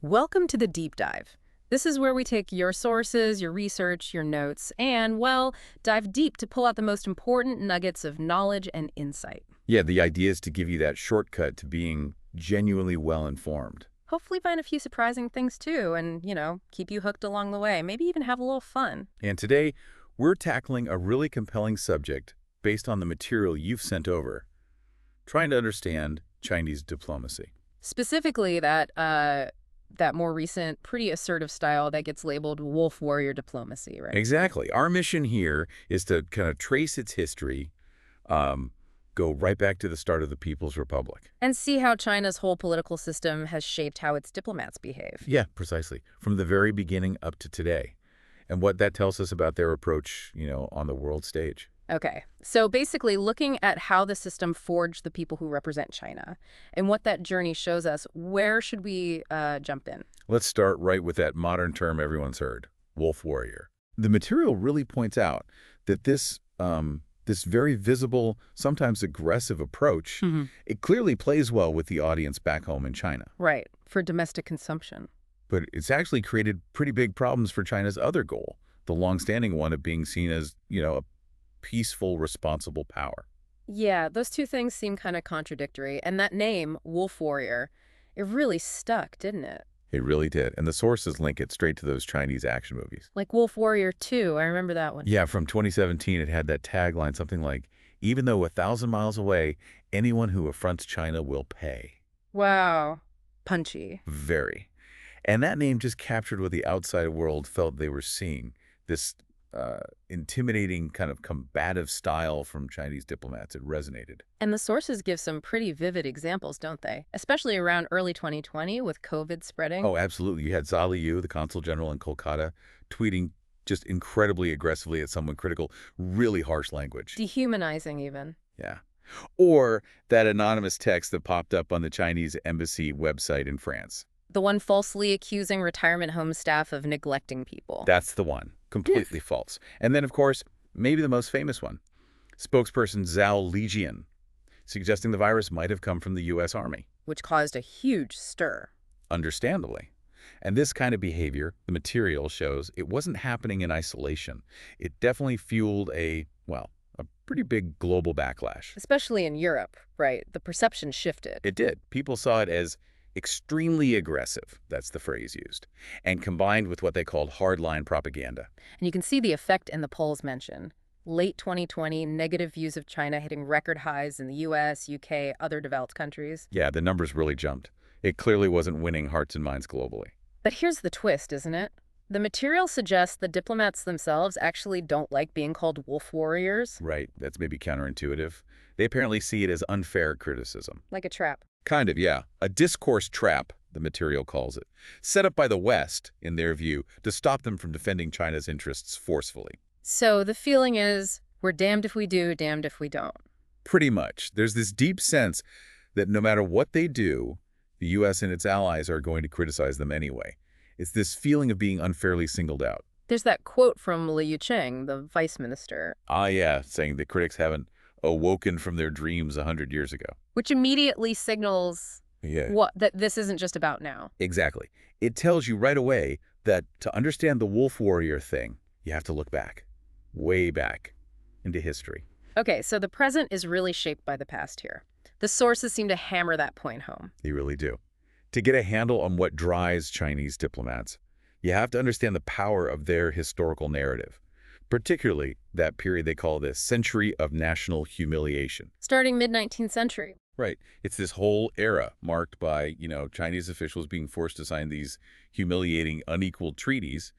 Welcome to the deep dive. This is where we take your sources, your research, your notes, and, well, dive deep to pull out the most important nuggets of knowledge and insight. Yeah, the idea is to give you that shortcut to being genuinely well-informed. Hopefully find a few surprising things too and, keep you hooked along the way. Maybe even have a little fun. And today, we're tackling a really compelling subject based on the material you've sent over, trying to understand Chinese diplomacy. Specifically that more recent, pretty assertive style that gets labeled wolf warrior diplomacy, right? Exactly. Our mission here is to kind of trace its history, go right back to the start of the People's Republic. And see how China's whole political system has shaped how its diplomats behave. Yeah, precisely. From the very beginning up to today. And what that tells us about their approach, on the world stage. Okay, so basically looking at how the system forged the people who represent China and what that journey shows us, where should we jump in? Let's start right with that modern term everyone's heard, wolf warrior. The material really points out that this very visible, sometimes aggressive approach, it clearly plays well with the audience back home in China. Right, for domestic consumption. But it's actually created pretty big problems for China's other goal, the longstanding one of being seen as, a peaceful, responsible power. Yeah, those two things seem kind of contradictory. And that name, Wolf Warrior, it really stuck, didn't it? It really did. And the sources link it straight to those Chinese action movies. Like Wolf Warrior 2, I remember that one. Yeah, from 2017, it had that tagline, something like, even though 1,000 miles away, anyone who affronts China will pay. Wow. Punchy. Very. And that name just captured what the outside world felt they were seeing, this intimidating kind of combative style from Chinese diplomats. It resonated. And the sources give some pretty vivid examples, don't they? Especially around early 2020 with COVID spreading. Oh, absolutely. You had Zhao Liu, the consul general in Kolkata, tweeting just incredibly aggressively at someone critical, really harsh language. Dehumanizing even. Yeah. Or that anonymous text that popped up on the Chinese embassy website in France. The one falsely accusing retirement home staff of neglecting people. That's the one. Completely false. And then, of course, maybe the most famous one, spokesperson Zhao Lijian, suggesting the virus might have come from the U.S. Army. Which caused a huge stir. Understandably. And this kind of behavior, the material shows, it wasn't happening in isolation. It definitely fueled a pretty big global backlash. Especially in Europe, right? The perception shifted. It did. People saw it as extremely aggressive, that's the phrase used, and combined with what they called hardline propaganda. And you can see the effect in the polls mentioned. Late 2020, negative views of China hitting record highs in the US, UK, other developed countries. Yeah, the numbers really jumped. It clearly wasn't winning hearts and minds globally. But here's the twist, isn't it? The material suggests the diplomats themselves actually don't like being called wolf warriors. Right, that's maybe counterintuitive. They apparently see it as unfair criticism. Like a trap. Kind of, yeah. A discourse trap, the material calls it, set up by the West, in their view, to stop them from defending China's interests forcefully. So the feeling is, we're damned if we do, damned if we don't. Pretty much. There's this deep sense that no matter what they do, the U.S. and its allies are going to criticize them anyway. It's this feeling of being unfairly singled out. There's that quote from Liu Cheng, the vice minister. Ah, yeah, saying the critics haven't awoken from their dreams 100 years ago. Which immediately signals that this isn't just about now. Exactly. It tells you right away that to understand the wolf warrior thing, you have to look back, way back into history. Okay, so the present is really shaped by the past here. The sources seem to hammer that point home. They really do. To get a handle on what drives Chinese diplomats, you have to understand the power of their historical narrative, particularly that period they call the Century of National Humiliation. Starting mid-19th century. Right. It's this whole era marked by, Chinese officials being forced to sign these humiliating, unequal treaties,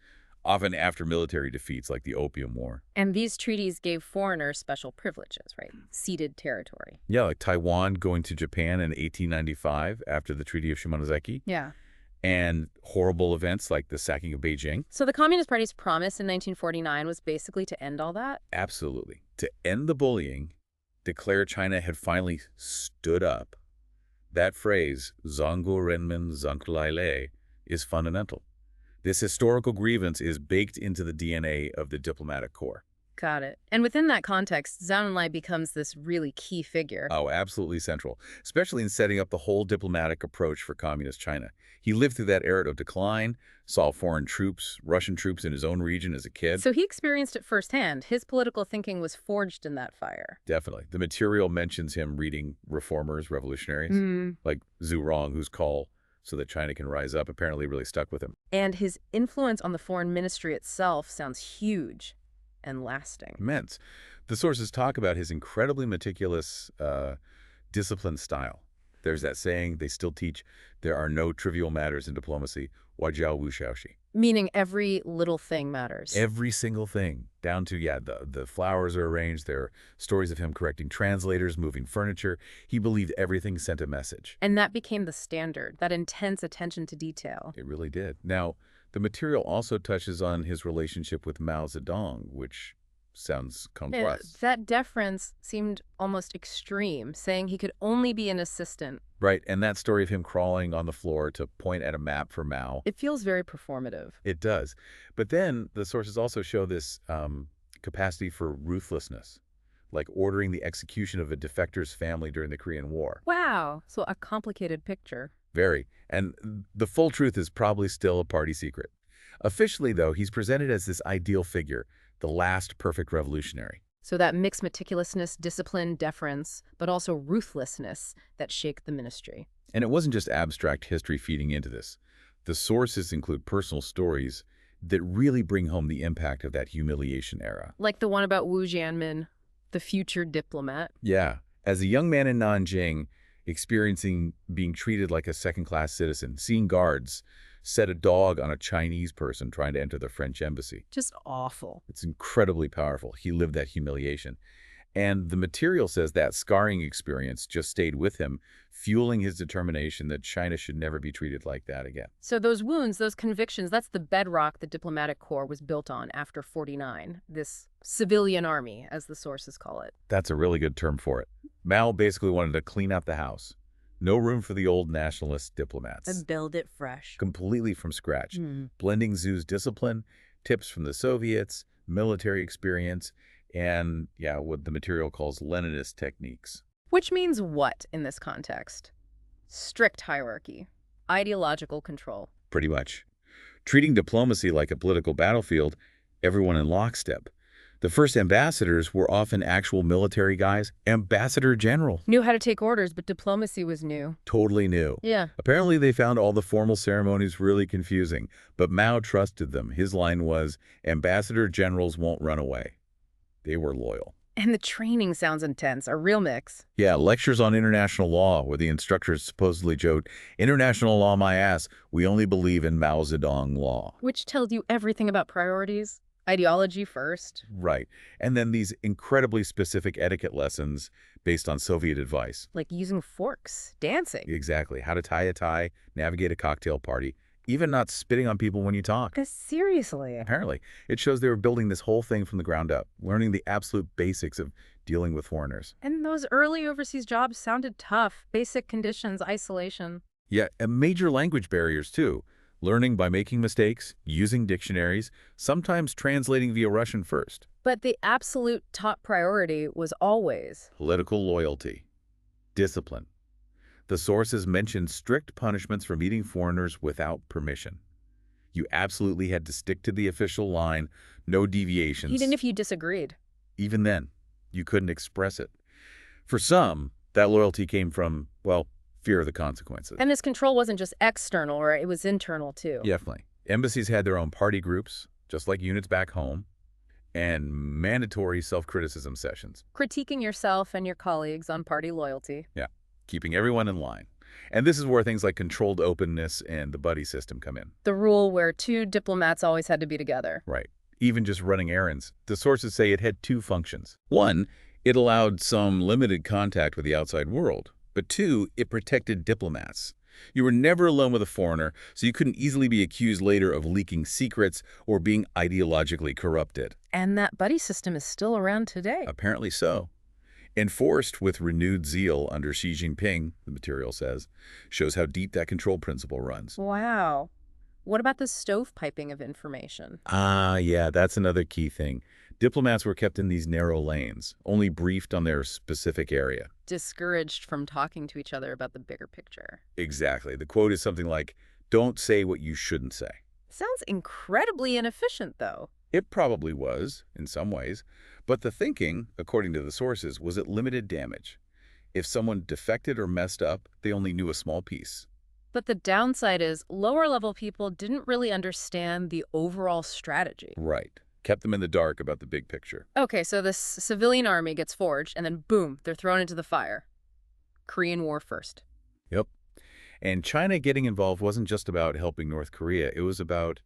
often after military defeats like the Opium War. And these treaties gave foreigners special privileges, right? Ceded territory. Yeah, like Taiwan going to Japan in 1895 after the Treaty of Shimonoseki. Yeah. And horrible events like the sacking of Beijing. So the Communist Party's promise in 1949 was basically to end all that? Absolutely. To end the bullying, declare China had finally stood up. That phrase, Zhongguo Renmin Zhonglailei, is fundamental. This historical grievance is baked into the DNA of the diplomatic corps. Got it. And within that context, Zhao Enlai becomes this really key figure. Oh, absolutely central, especially in setting up the whole diplomatic approach for communist China. He lived through that era of decline, saw foreign troops, Russian troops in his own region as a kid. So he experienced it firsthand. His political thinking was forged in that fire. Definitely. The material mentions him reading reformers, revolutionaries, like Zhu Rong, whose call so that China can rise up apparently really stuck with him. And his influence on the foreign ministry itself sounds huge and lasting. Immense. The sources talk about his incredibly meticulous, disciplined style. There's that saying they still teach, there are no trivial matters in diplomacy, Waijiao Wu Xiaoxi. Meaning every little thing matters. Every single thing, down to, the flowers are arranged. There are stories of him correcting translators, moving furniture. He believed everything sent a message. And that became the standard, that intense attention to detail. It really did. Now, the material also touches on his relationship with Mao Zedong, which sounds complex. That deference seemed almost extreme, saying he could only be an assistant. Right, and that story of him crawling on the floor to point at a map for Mao. It feels very performative. It does. But then the sources also show this capacity for ruthlessness, like ordering the execution of a defector's family during the Korean War. Wow, so a complicated picture. Very. And the full truth is probably still a party secret. Officially, though, he's presented as this ideal figure, the last perfect revolutionary. So that mixed meticulousness, discipline, deference, but also ruthlessness that shaped the ministry. And it wasn't just abstract history feeding into this. The sources include personal stories that really bring home the impact of that humiliation era. Like the one about Wu Jianmin, the future diplomat. Yeah. As a young man in Nanjing, experiencing being treated like a second-class citizen, seeing guards set a dog on a Chinese person trying to enter the French embassy. Just awful. It's incredibly powerful. He lived that humiliation. And the material says that scarring experience just stayed with him, fueling his determination that China should never be treated like that again. So those wounds, those convictions, that's the bedrock the diplomatic corps was built on after 49, this civilian army, as the sources call it. That's a really good term for it. Mao basically wanted to clean up the house. No room for the old nationalist diplomats. And build it fresh. Completely from scratch. Blending Zhu's discipline, tips from the Soviets, military experience, and, what the material calls Leninist techniques. Which means what in this context? Strict hierarchy. Ideological control. Pretty much. Treating diplomacy like a political battlefield, everyone in lockstep. The first ambassadors were often actual military guys, ambassador general. Knew how to take orders, but diplomacy was new. Totally new. Yeah. Apparently they found all the formal ceremonies really confusing, but Mao trusted them. His line was, ambassador generals won't run away. They were loyal. And the training sounds intense, a real mix. Yeah, lectures on international law where the instructors supposedly joked, international law my ass, we only believe in Mao Zedong law. Which tells you everything about priorities. Ideology first. Right. And then these incredibly specific etiquette lessons based on Soviet advice. Like using forks, dancing. Exactly. How to tie a tie, navigate a cocktail party, even not spitting on people when you talk. Seriously. Apparently. It shows they were building this whole thing from the ground up, learning the absolute basics of dealing with foreigners. And those early overseas jobs sounded tough. Basic conditions, isolation. Yeah, and major language barriers, too. Learning by making mistakes, using dictionaries, sometimes translating via Russian first. But the absolute top priority was always Political loyalty. Discipline. The sources mention strict punishments for meeting foreigners without permission. You absolutely had to stick to the official line, no deviations. even if you disagreed. Even then, you couldn't express it. For some, that loyalty came from, fear of the consequences. And this control wasn't just external, or it was internal too. Definitely. Embassies had their own party groups, just like units back home, and mandatory self-criticism sessions. Critiquing yourself and your colleagues on party loyalty. Yeah, keeping everyone in line. And this is where things like controlled openness and the buddy system come in. The rule where two diplomats always had to be together. Right. Even just running errands. The sources say it had two functions. One, it allowed some limited contact with the outside world. But two, it protected diplomats. You were never alone with a foreigner, so you couldn't easily be accused later of leaking secrets or being ideologically corrupted. And that buddy system is still around today. Apparently so. Enforced with renewed zeal under Xi Jinping, the material says, shows how deep that control principle runs. Wow. What about the stovepiping of information? Ah, yeah, that's another key thing. Diplomats were kept in these narrow lanes, only briefed on their specific area. Discouraged from talking to each other about the bigger picture. Exactly. The quote is something like, "Don't say what you shouldn't say." Sounds incredibly inefficient, though. It probably was, in some ways, but the thinking, according to the sources, was it limited damage. If someone defected or messed up, they only knew a small piece. But the downside is lower-level people didn't really understand the overall strategy. Right. Kept them in the dark about the big picture. Okay, so this civilian army gets forged, and then boom, they're thrown into the fire. Korean War first. Yep. And China getting involved wasn't just about helping North Korea. It was about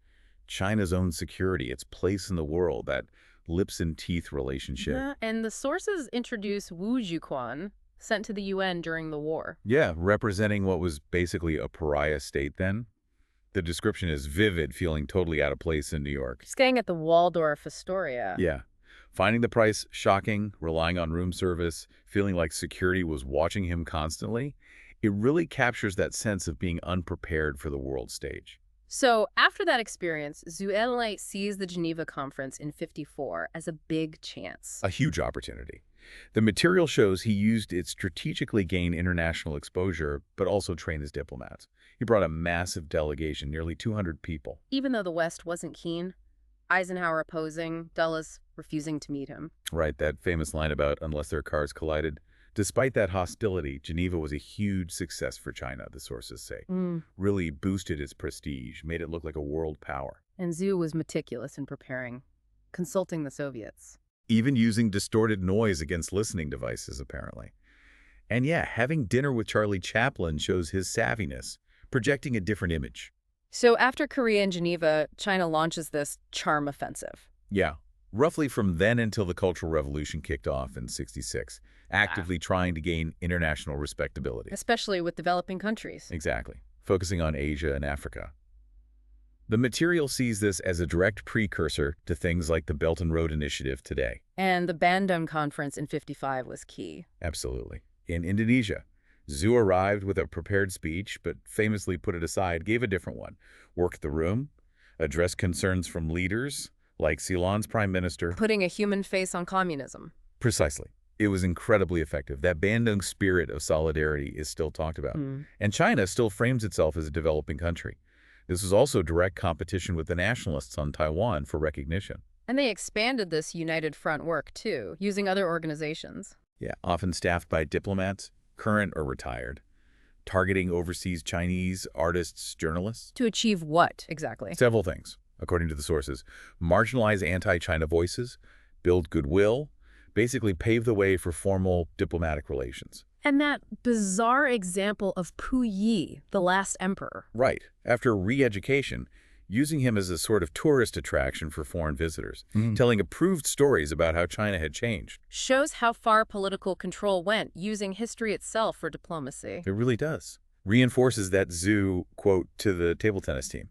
China's own security, its place in the world, that lips and teeth relationship. Yeah, and the sources introduce Wu Juquan, sent to the UN during the war. Yeah, representing what was basically a pariah state then. The description is vivid, feeling totally out of place in New York. Staying at the Waldorf Astoria. Yeah. Finding the price shocking, relying on room service, feeling like security was watching him constantly, it really captures that sense of being unprepared for the world stage. So after that experience, Zhu Enlai sees the Geneva Conference in '54 as a big chance. A huge opportunity. The material shows he used it strategically gain international exposure, but also train his diplomats. He brought a massive delegation, nearly 200 people. Even though the West wasn't keen, Eisenhower opposing, Dulles refusing to meet him. Right, that famous line about unless their cars collided. Despite that hostility, Geneva was a huge success for China, the sources say. Really boosted its prestige, made it look like a world power. And Zhu was meticulous in preparing, consulting the Soviets. Even using distorted noise against listening devices, apparently. And yeah, having dinner with Charlie Chaplin shows his savviness, projecting a different image. So after Korea and Geneva, China launches this charm offensive. Yeah, roughly from then until the Cultural Revolution kicked off in '66, actively trying to gain international respectability. Especially with developing countries. Exactly, focusing on Asia and Africa. The material sees this as a direct precursor to things like the Belt and Road Initiative today. And the Bandung Conference in '55 was key. Absolutely. In Indonesia, Zhu arrived with a prepared speech, but famously put it aside, gave a different one, worked the room, addressed concerns from leaders, like Ceylon's prime minister. Putting a human face on communism. Precisely. It was incredibly effective. That Bandung spirit of solidarity is still talked about. And China still frames itself as a developing country. This was also direct competition with the nationalists on Taiwan for recognition. And they expanded this United Front work, too, using other organizations. Yeah, often staffed by diplomats, current or retired, targeting overseas Chinese artists, journalists. To achieve what, exactly? Several things, according to the sources. Marginalize anti-China voices, build goodwill, basically pave the way for formal diplomatic relations. And that bizarre example of Puyi, the last emperor. Right. After re-education, using him as a sort of tourist attraction for foreign visitors, telling approved stories about how China had changed. Shows how far political control went, using history itself for diplomacy. It really does. Reinforces that Zhu quote to the table tennis team.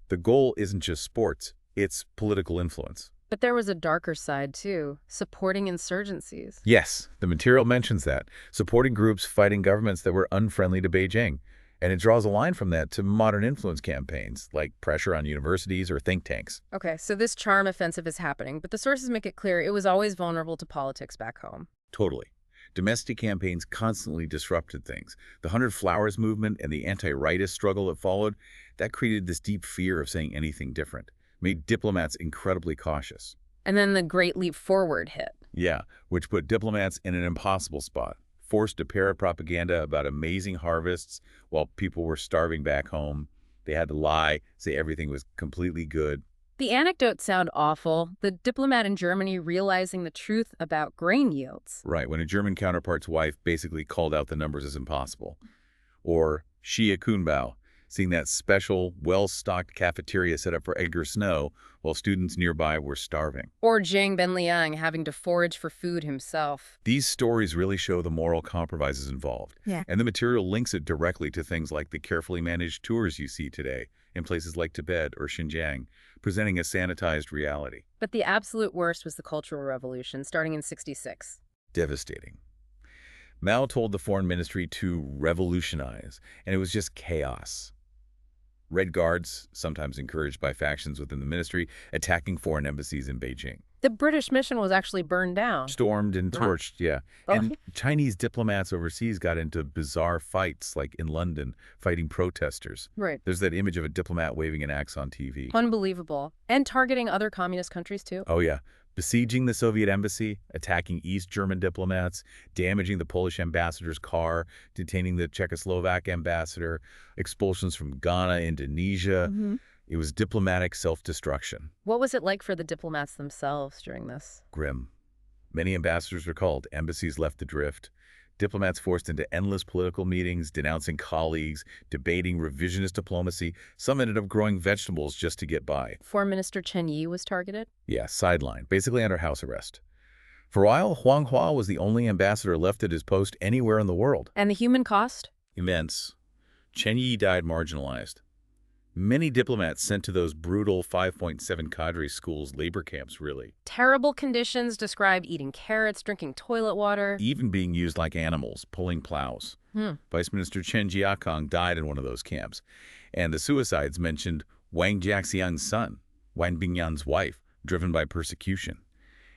The goal isn't just sports, it's political influence. But there was a darker side, too, supporting insurgencies. Yes, the material mentions that, supporting groups fighting governments that were unfriendly to Beijing. And it draws a line from that to modern influence campaigns, like pressure on universities or think tanks. Okay, so this charm offensive is happening, but the sources make it clear it was always vulnerable to politics back home. Totally. Domestic campaigns constantly disrupted things. The 100 Flowers movement and the anti-rightist struggle that followed, that created this deep fear of saying anything different, made diplomats incredibly cautious. And then the Great Leap Forward hit. Yeah, which put diplomats in an impossible spot. Forced to parrot propaganda about amazing harvests while people were starving back home. They had to lie, say everything was completely good. The anecdotes sound awful. The diplomat in Germany realizing the truth about grain yields. Right, when a German counterpart's wife basically called out the numbers as impossible. Or Xia Kunbao, seeing that special, well-stocked cafeteria set up for Edgar Snow while students nearby were starving. Or Zhang Benliang having to forage for food himself. These stories really show the moral compromises involved. Yeah. And the material links it directly to things like the carefully managed tours you see today in places like Tibet or Xinjiang, presenting a sanitized reality. But the absolute worst was the Cultural Revolution, starting in '66. Devastating. Mao told the foreign ministry to revolutionize, and it was just chaos. Red Guards, sometimes encouraged by factions within the ministry, attacking foreign embassies in Beijing. The British mission was actually burned down. Stormed and torched, yeah. Oh. And Chinese diplomats overseas got into bizarre fights, like in London, fighting protesters. Right. There's that image of a diplomat waving an axe on TV. Unbelievable. And targeting other communist countries, too. Oh, yeah. Besieging the Soviet embassy, attacking East German diplomats, damaging the Polish ambassador's car, detaining the Czechoslovak ambassador, expulsions from Ghana, Indonesia. It was diplomatic self-destruction. What was it like for the diplomats themselves during this? Grim. Many ambassadors recalled, embassies left adrift, diplomats forced into endless political meetings, denouncing colleagues, debating revisionist diplomacy. Some ended up growing vegetables just to get by. Foreign Minister Chen Yi was targeted? Yeah, sidelined, basically under house arrest. For a while, Huang Hua was the only ambassador left at his post anywhere in the world. And the human cost? Immense. Chen Yi died marginalized. Many diplomats sent to those brutal 5.7 cadre schools, labor camps, really. Terrible conditions described eating carrots, drinking toilet water. Even being used like animals, pulling plows. Vice Minister Chen Jiakong died in one of those camps. And the suicides mentioned Wang Jiaxiang's son, Wang Bingyan's wife, driven by persecution.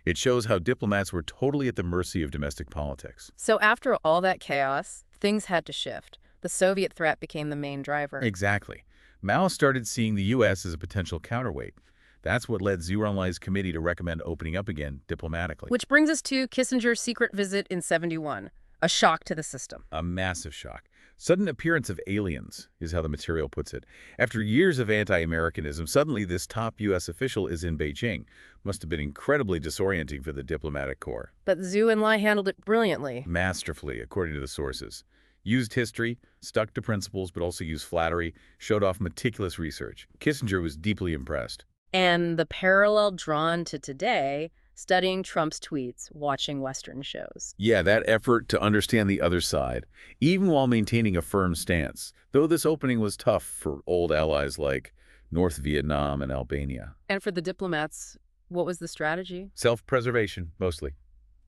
It shows how diplomats were totally at the mercy of domestic politics. So after all that chaos, things had to shift. The Soviet threat became the main driver. Exactly. Mao started seeing the U.S. as a potential counterweight. That's what led Zhou Enlai's committee to recommend opening up again diplomatically. Which brings us to Kissinger's secret visit in '71, a shock to the system. A massive shock. Sudden appearance of aliens is how the material puts it. After years of anti-Americanism, suddenly this top U.S. official is in Beijing. Must have been incredibly disorienting for the diplomatic corps. But Zhou Enlai handled it brilliantly. Masterfully, according to the sources. Used history, stuck to principles, but also used flattery, showed off meticulous research. Kissinger was deeply impressed. And the parallel drawn to today, studying Trump's tweets, watching Western shows. Yeah, that effort to understand the other side, even while maintaining a firm stance, though this opening was tough for old allies like North Vietnam and Albania. And for the diplomats, what was the strategy? Self-preservation, mostly.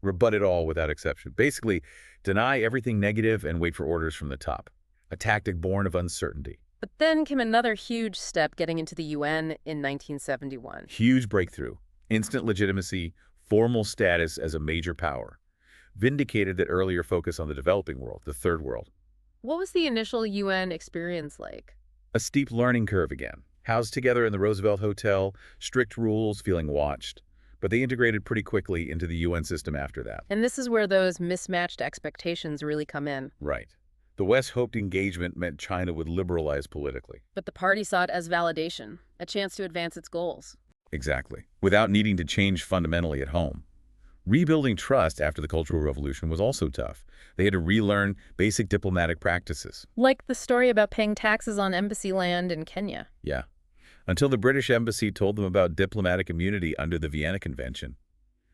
Rebut it all without exception. Basically, deny everything negative and wait for orders from the top. A tactic born of uncertainty. But then came another huge step, getting into the UN in 1971. Huge breakthrough. Instant legitimacy, formal status as a major power. Vindicated that earlier focus on the developing world, the third world. What was the initial UN experience like? A steep learning curve again. Housed together in the Roosevelt Hotel, strict rules, feeling watched. But they integrated pretty quickly into the UN system after that. And this is where those mismatched expectations really come in. Right. The West hoped engagement meant China would liberalize politically. But the party saw it as validation, a chance to advance its goals. Exactly. Without needing to change fundamentally at home. Rebuilding trust after the Cultural Revolution was also tough. They had to relearn basic diplomatic practices. Like the story about paying taxes on embassy land in Kenya. Yeah. Until the British embassy told them about diplomatic immunity under the Vienna Convention.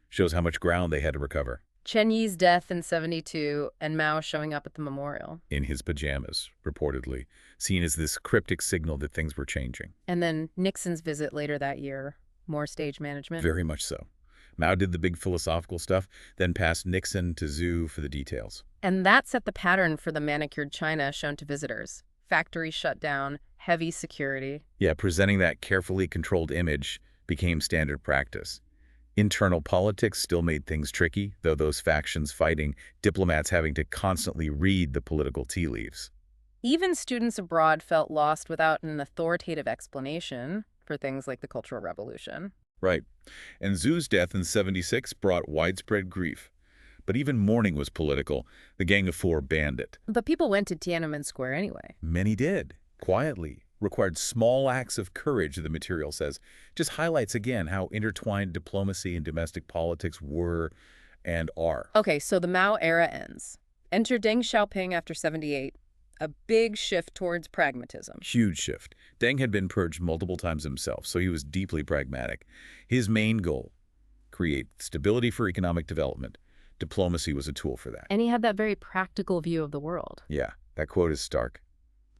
Shows how much ground they had to recover. Chen Yi's death in '72 and Mao showing up at the memorial. In his pajamas, reportedly, seen as this cryptic signal that things were changing. And then Nixon's visit later that year. More stage management. Very much so. Mao did the big philosophical stuff, then passed Nixon to Zhou for the details. And that set the pattern for the manicured China shown to visitors. Factories shut down, heavy security. Yeah, presenting that carefully controlled image became standard practice. Internal politics still made things tricky, though those factions fighting, diplomats having to constantly read the political tea leaves. Even students abroad felt lost without an authoritative explanation for things like the Cultural Revolution. Right. And Zhu's death in '76 brought widespread grief. But even mourning was political. The Gang of Four banned it. But people went to Tiananmen Square anyway. Many did, quietly. Required small acts of courage, the material says. Just highlights again how intertwined diplomacy and domestic politics were and are. Okay, so the Mao era ends. Enter Deng Xiaoping after '78. A big shift towards pragmatism. Huge shift. Deng had been purged multiple times himself, so he was deeply pragmatic. His main goal, create stability for economic development. Diplomacy was a tool for that. And he had that very practical view of the world. Yeah, that quote is stark.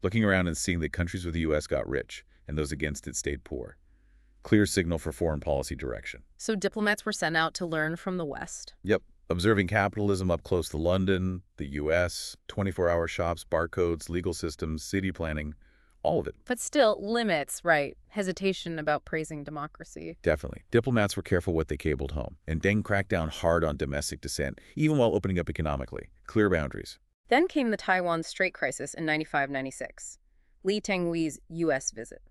Looking around and seeing that countries with the U.S. got rich and those against it stayed poor. Clear signal for foreign policy direction. So diplomats were sent out to learn from the West. Yep. Observing capitalism up close to London, the U.S., 24-hour shops, barcodes, legal systems, city planning, all of it. But still, limits, right? Hesitation about praising democracy. Definitely. Diplomats were careful what they cabled home, and Deng cracked down hard on domestic dissent, even while opening up economically. Clear boundaries. Then came the Taiwan Strait crisis in 95-96. Li Tenghui's U.S. visit.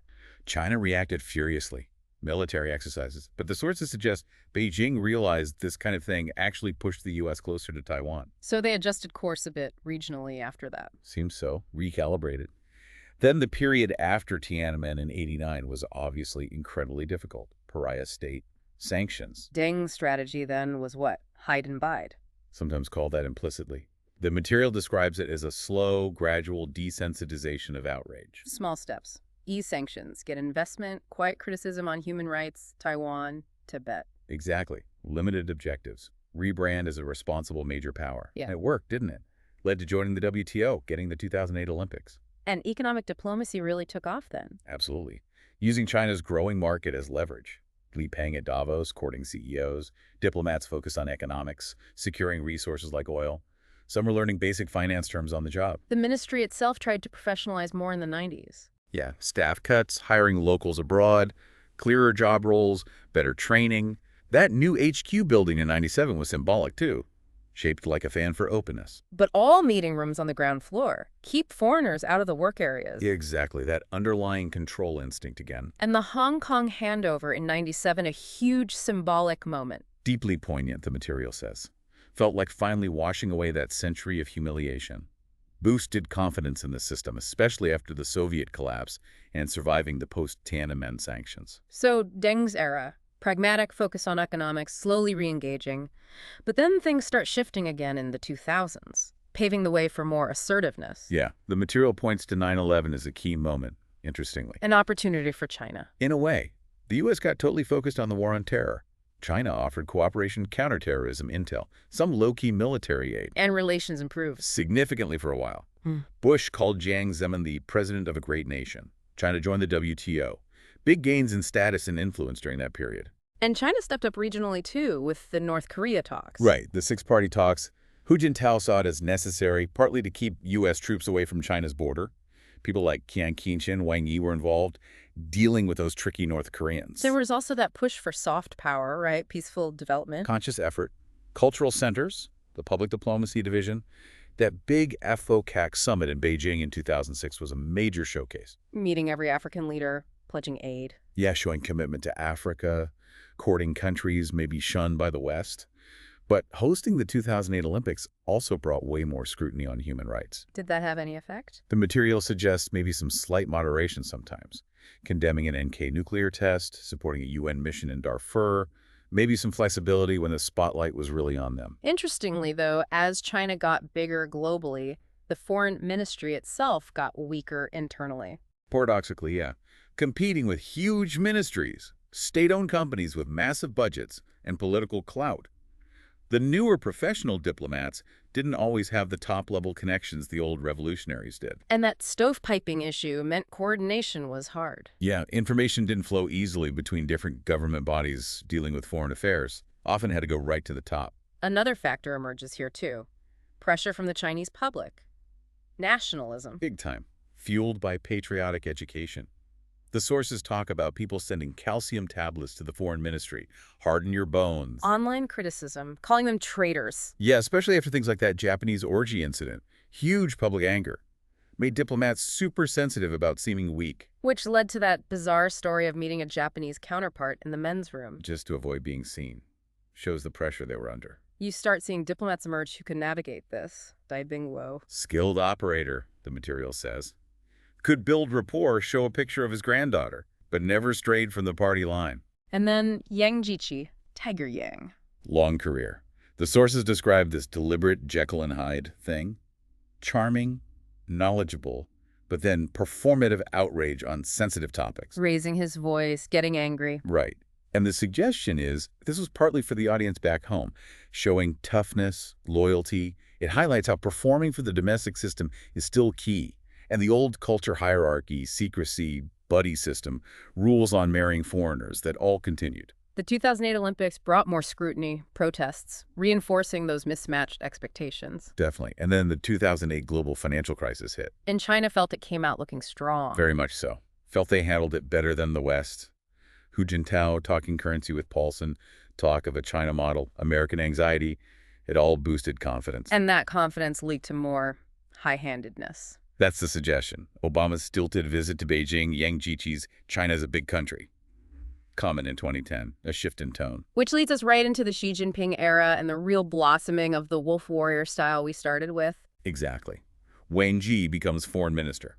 China reacted furiously. Military exercises. But the sources suggest Beijing realized this kind of thing actually pushed the U.S. closer to Taiwan. So they adjusted course a bit regionally after that. Seems so. Recalibrated. Then the period after Tiananmen in '89 was obviously incredibly difficult. Pariah state, sanctions. Deng's strategy then was what? Hide and bide. Sometimes called that implicitly. The material describes it as a slow, gradual desensitization of outrage. Small steps. Ease sanctions, get investment, quiet criticism on human rights, Taiwan, Tibet. Exactly. Limited objectives. Rebrand as a responsible major power. Yeah. And it worked, didn't it? Led to joining the WTO, getting the 2008 Olympics. And economic diplomacy really took off then. Absolutely. Using China's growing market as leverage. Li Peng at Davos, courting CEOs. Diplomats focused on economics, securing resources like oil. Some were learning basic finance terms on the job. The ministry itself tried to professionalize more in the 90s. Yeah, staff cuts, hiring locals abroad, clearer job roles, better training. That new HQ building in '97 was symbolic, too. Shaped like a fan for openness. But all meeting rooms on the ground floor. Keep foreigners out of the work areas. Exactly, that underlying control instinct again. And the Hong Kong handover in 97, a huge symbolic moment. Deeply poignant, the material says. Felt like finally washing away that century of humiliation. Boosted confidence in the system, especially after the Soviet collapse and surviving the post-Tiananmen sanctions. So Deng's era, pragmatic focus on economics, slowly re-engaging. But then things start shifting again in the 2000s, paving the way for more assertiveness. Yeah, the material points to 9/11 as a key moment, interestingly. An opportunity for China. In a way, the U.S. got totally focused on the war on terror. China offered cooperation counterterrorism intel, some low-key military aid. And relations improved. Significantly for a while. Bush called Jiang Zemin the president of a great nation. China joined the WTO. Big gains in status and influence during that period. And China stepped up regionally, too, with the North Korea talks. Right, the six-party talks. Hu Jintao saw it as necessary, partly to keep U.S. troops away from China's border. People like Chiang Kai-shek, Wang Yi were involved, dealing with those tricky North Koreans. There was also that push for soft power, right? Peaceful development. Conscious effort. Cultural centers, the Public Diplomacy Division. That big FOCAC summit in Beijing in 2006 was a major showcase. Meeting every African leader, pledging aid. Yeah, showing commitment to Africa, courting countries maybe shunned by the West. But hosting the 2008 Olympics also brought way more scrutiny on human rights. Did that have any effect? The material suggests maybe some slight moderation sometimes, condemning an NK nuclear test, supporting a UN mission in Darfur, maybe some flexibility when the spotlight was really on them. Interestingly, though, as China got bigger globally, the foreign ministry itself got weaker internally. Paradoxically, yeah. Competing with huge ministries, state-owned companies with massive budgets and political clout. The newer professional diplomats didn't always have the top-level connections the old revolutionaries did. And that stovepiping issue meant coordination was hard. Yeah, information didn't flow easily between different government bodies dealing with foreign affairs. Often had to go right to the top. Another factor emerges here, too. Pressure from the Chinese public. Nationalism. Big time. Fueled by patriotic education. The sources talk about people sending calcium tablets to the foreign ministry. Harden your bones. Online criticism, calling them traitors. Yeah, especially after things like that Japanese orgy incident. Huge public anger. Made diplomats super sensitive about seeming weak. Which led to that bizarre story of meeting a Japanese counterpart in the men's room. Just to avoid being seen. Shows the pressure they were under. You start seeing diplomats emerge who can navigate this. Dai Bingwo. Skilled operator, the material says. Could build rapport, show a picture of his granddaughter, but never strayed from the party line. And then Yang Jiqi, Tiger Yang. Long career. The sources describe this deliberate Jekyll and Hyde thing. Charming, knowledgeable, but then performative outrage on sensitive topics. Raising his voice, getting angry. Right. And the suggestion is this was partly for the audience back home, showing toughness, loyalty. It highlights how performing for the domestic system is still key. And the old culture hierarchy, secrecy, buddy system, rules on marrying foreigners that all continued. The 2008 Olympics brought more scrutiny, protests, reinforcing those mismatched expectations. Definitely. And then the 2008 global financial crisis hit. And China felt it came out looking strong. Very much so. Felt they handled it better than the West. Hu Jintao talking currency with Paulson, talk of a China model, American anxiety, it all boosted confidence. And that confidence leaked to more high-handedness. That's the suggestion. Obama's stilted visit to Beijing, Yang Jiechi's China's a big country. Common in 2010, a shift in tone. Which leads us right into the Xi Jinping era and the real blossoming of the wolf warrior style we started with. Exactly. Wang Ji becomes foreign minister.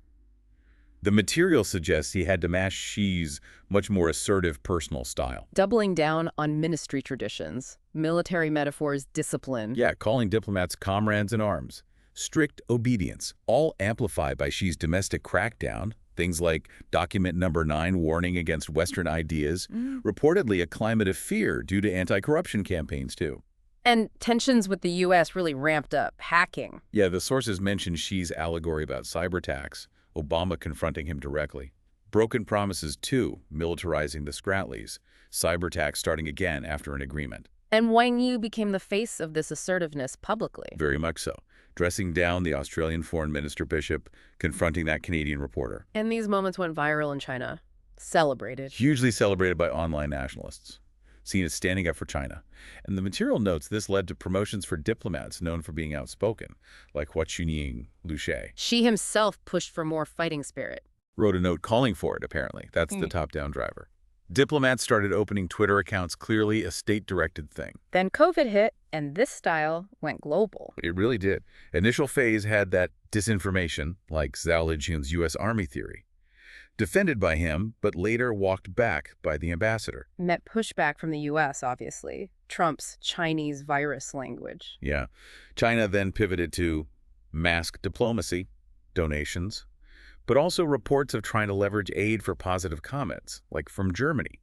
The material suggests he had to match Xi's much more assertive personal style. Doubling down on ministry traditions, military metaphors, discipline. Yeah, calling diplomats comrades in arms. Strict obedience, all amplified by Xi's domestic crackdown. Things like document number 9 warning against Western ideas, reportedly a climate of fear due to anti-corruption campaigns, too. And tensions with the U.S. really ramped up, hacking. Yeah, the sources mention Xi's allegory about cyber attacks, Obama confronting him directly. Broken promises, too, militarizing the Scratleys, cyber attacks starting again after an agreement. And Wang Yi became the face of this assertiveness publicly. Very much so. Dressing down the Australian foreign minister bishop, confronting that Canadian reporter. And these moments went viral in China. Celebrated. Hugely celebrated by online nationalists, seen as standing up for China. And the material notes this led to promotions for diplomats known for being outspoken, like Hua Chunying, Lu She. Xi himself pushed for more fighting spirit. Wrote a note calling for it, apparently. That's the top-down driver. Diplomats started opening Twitter accounts, clearly a state-directed thing. Then COVID hit, and this style went global. It really did. Initial phase had that disinformation, like Zhao Lijun's U.S. Army theory. Defended by him, but later walked back by the ambassador. Met pushback from the U.S., obviously. Trump's Chinese virus language. Yeah. China then pivoted to mask diplomacy, donations, but also reports of trying to leverage aid for positive comments, like from Germany.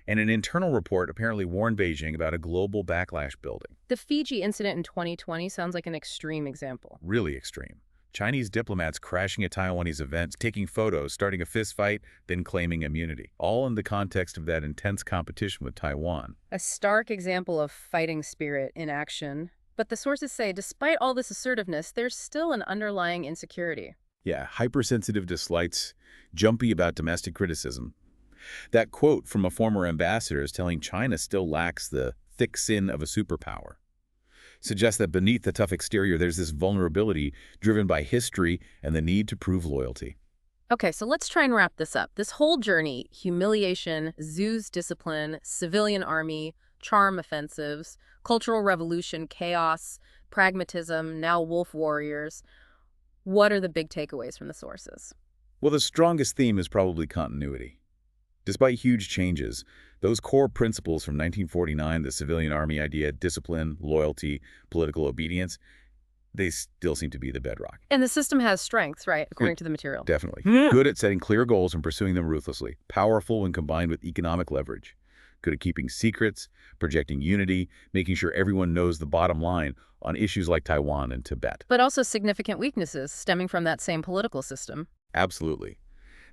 And an internal report apparently warned Beijing about a global backlash building. The Fiji incident in 2020 sounds like an extreme example. Really extreme. Chinese diplomats crashing a Taiwanese event, taking photos, starting a fistfight, then claiming immunity. All in the context of that intense competition with Taiwan. A stark example of fighting spirit in action. But the sources say, despite all this assertiveness, there's still an underlying insecurity. Yeah, hypersensitive to slights, jumpy about domestic criticism. That quote from a former ambassador is telling China still lacks the thick skin of a superpower. Suggests that beneath the tough exterior, there's this vulnerability driven by history and the need to prove loyalty. Okay, so let's try and wrap this up. This whole journey, humiliation, zoos discipline, civilian army, charm offensives, cultural revolution, chaos, pragmatism, now wolf warriors. What are the big takeaways from the sources? Well, the strongest theme is probably continuity. Despite huge changes, those core principles from 1949, the civilian army idea, discipline, loyalty, political obedience, they still seem to be the bedrock. And the system has strengths, right, according to the material? Definitely. Good at setting clear goals and pursuing them ruthlessly. Powerful when combined with economic leverage. Good at keeping secrets, projecting unity, making sure everyone knows the bottom line on issues like Taiwan and Tibet. But also significant weaknesses stemming from that same political system. Absolutely.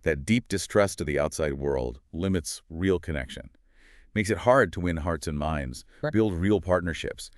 That deep distrust of the outside world limits real connection. Makes it hard to win hearts and minds, build real partnerships.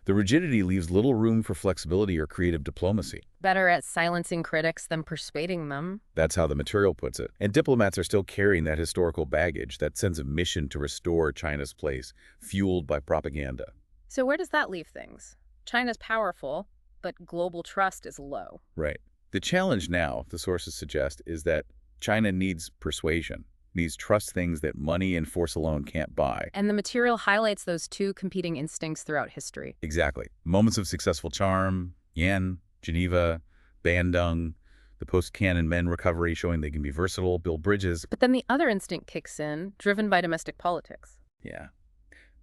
The rigidity leaves little room for flexibility or creative diplomacy. Better at silencing critics than persuading them. That's how the material puts it. And diplomats are still carrying that historical baggage, that sense of mission to restore China's place, fueled by propaganda. So where does that leave things? China's powerful, but global trust is low. Right. The challenge now, the sources suggest, is that China needs persuasion, needs trust things that money and force alone can't buy. And the material highlights those two competing instincts throughout history. Exactly. Moments of successful charm, Yan, Geneva, Bandung, the post-Tiananmen recovery showing they can be versatile, build bridges. But then the other instinct kicks in, driven by domestic politics. Yeah.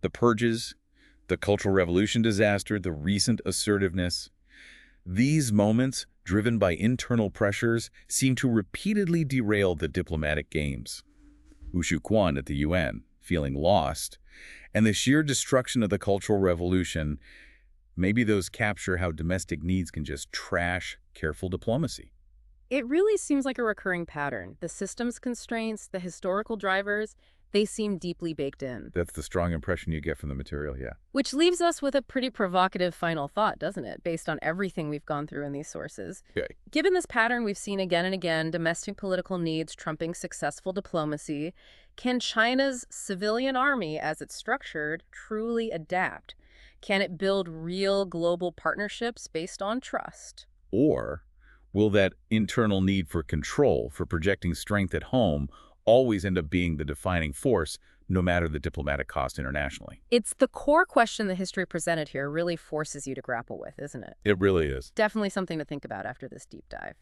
The purges, the Cultural Revolution disaster, the recent assertiveness. These moments, driven by internal pressures, seem to repeatedly derail the diplomatic games. Wu Shuquan at the UN, feeling lost, and the sheer destruction of the Cultural Revolution, maybe those capture how domestic needs can just trash careful diplomacy. It really seems like a recurring pattern. The system's constraints, the historical drivers, They seem deeply baked in. That's the strong impression you get from the material, yeah. Which leaves us with a pretty provocative final thought, doesn't it, based on everything we've gone through in these sources. Okay. Given this pattern we've seen again and again, domestic political needs trumping successful diplomacy, can China's civilian army, as it's structured, truly adapt? Can it build real global partnerships based on trust? Or will that internal need for control, for projecting strength at home, always end up being the defining force, no matter the diplomatic cost internationally? It's the core question the history presented here really forces you to grapple with, isn't it? It really is. Definitely something to think about after this deep dive.